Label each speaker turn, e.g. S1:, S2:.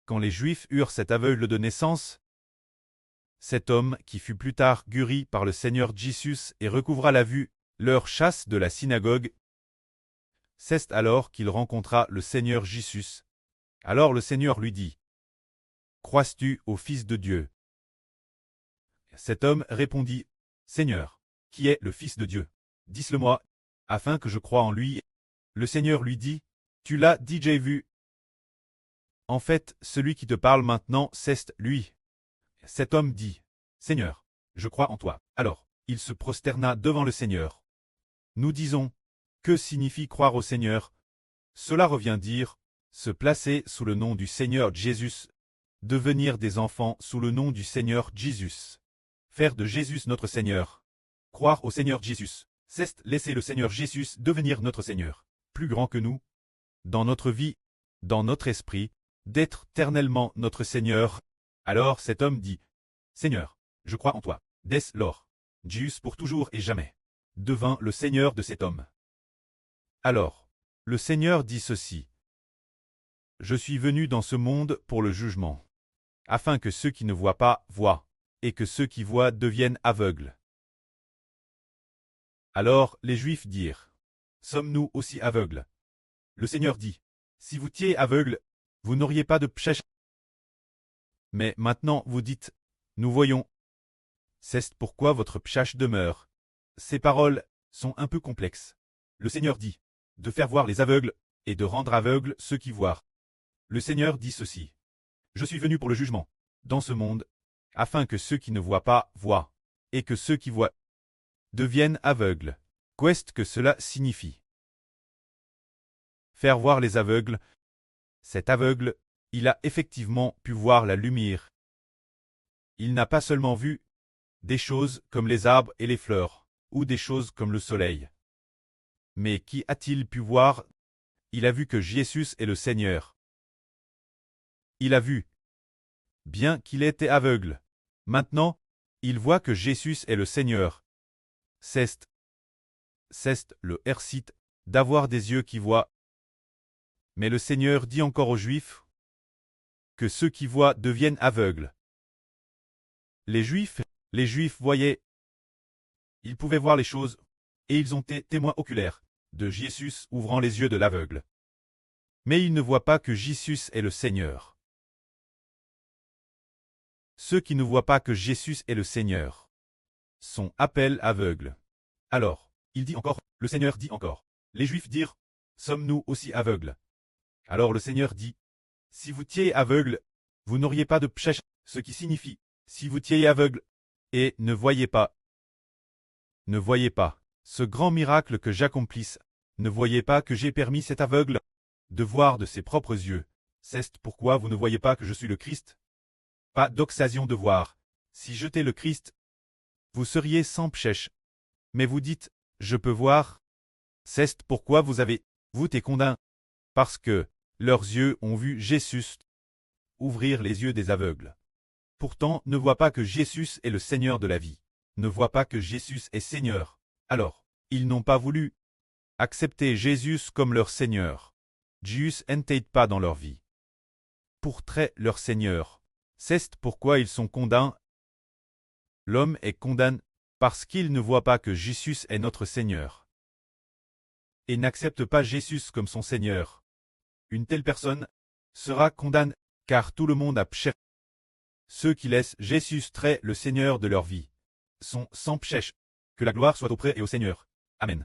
S1: quand les Juifs eurent cet aveugle de naissance, cet homme qui fut plus tard guéri par le Seigneur Jésus et recouvra la vue, leur chasse de la synagogue. C'est alors qu'il rencontra le Seigneur Jésus. Alors le Seigneur lui dit, « Crois-tu au Fils de Dieu ?» Cet homme répondit, « Seigneur, qui est le Fils de Dieu? Dis-le-moi, afin que je croie en lui. » Le Seigneur lui dit, « Tu l'as déjà vu. En fait, celui qui te parle maintenant, c'est lui. » Cet homme dit, « Seigneur, je crois en toi. » Alors, il se prosterna devant le Seigneur. Nous disons, que signifie croire au Seigneur? Cela revient dire, se placer sous le nom du Seigneur Jésus, devenir des enfants sous le nom du Seigneur Jésus, faire de Jésus notre Seigneur. Croire au Seigneur Jésus, c'est laisser le Seigneur Jésus devenir notre Seigneur, plus grand que nous, dans notre vie, dans notre esprit, d'être éternellement notre Seigneur. Alors cet homme dit, « Seigneur, je crois en toi. » Dès lors, Jésus pour toujours et jamais devint le Seigneur de cet homme. Alors, le Seigneur dit ceci, « Je suis venu dans ce monde pour le jugement, afin que ceux qui ne voient pas voient, et que ceux qui voient deviennent aveugles. » Alors les Juifs dirent, « Sommes-nous aussi aveugles? » Le Seigneur dit, « Si vous étiez aveugles, vous n'auriez pas de péché. Mais maintenant vous dites, nous voyons. C'est pourquoi votre péché demeure. » Ces paroles sont un peu complexes. Le Seigneur dit, de faire voir les aveugles, et de rendre aveugles ceux qui voient. Le Seigneur dit ceci, « Je suis venu pour le jugement, dans ce monde, afin que ceux qui ne voient pas voient, et que ceux qui voient deviennent aveugles. » Qu'est-ce que cela signifie? Faire voir les aveugles. Cet aveugle, il a effectivement pu voir la lumière. Il n'a pas seulement vu des choses comme les arbres et les fleurs, ou des choses comme le soleil. Mais qui a-t-il pu voir? Il a vu que Jésus est le Seigneur. Il a vu, bien qu'il était aveugle. Maintenant, il voit que Jésus est le Seigneur. C'est le hercite d'avoir des yeux qui voient. Mais le Seigneur dit encore aux Juifs que ceux qui voient deviennent aveugles. Les Juifs voyaient. Ils pouvaient voir les choses, et ils ont été témoins oculaires de Jésus ouvrant les yeux de l'aveugle. Mais ils ne voient pas que Jésus est le Seigneur. Ceux qui ne voient pas que Jésus est le Seigneur sont appelés aveugles. Alors, il dit encore, le Seigneur dit encore. Les Juifs dirent, sommes-nous aussi aveugles? Alors le Seigneur dit, si vous étiez aveugles, vous n'auriez pas de péché, ce qui signifie, si vous étiez aveugles, et ne voyez pas. Ne voyez pas ce grand miracle que j'accomplisse, ne voyez pas que j'ai permis cet aveugle de voir de ses propres yeux. C'est pourquoi vous ne voyez pas que je suis le Christ? Pas d'occasion de voir. Si j'étais le Christ, vous seriez sans péché. Mais vous dites, je peux voir. C'est pourquoi vous été condamné. Parce que leurs yeux ont vu Jésus ouvrir les yeux des aveugles. Pourtant, ne voient pas que Jésus est le Seigneur de la vie. Ne voient pas que Jésus est Seigneur. Alors, ils n'ont pas voulu accepter Jésus comme leur Seigneur. Jésus n'était pas dans leur vie. Pour traiter leur Seigneur. C'est pourquoi ils sont condamnés. L'homme est condamné parce qu'il ne voit pas que Jésus est notre Seigneur. Et n'accepte pas Jésus comme son Seigneur. Une telle personne sera condamnée, car tout le monde a péché. Ceux qui laissent Jésus traiter le Seigneur de leur vie sont sans péché. Que la gloire soit auprès et au Seigneur. Amen.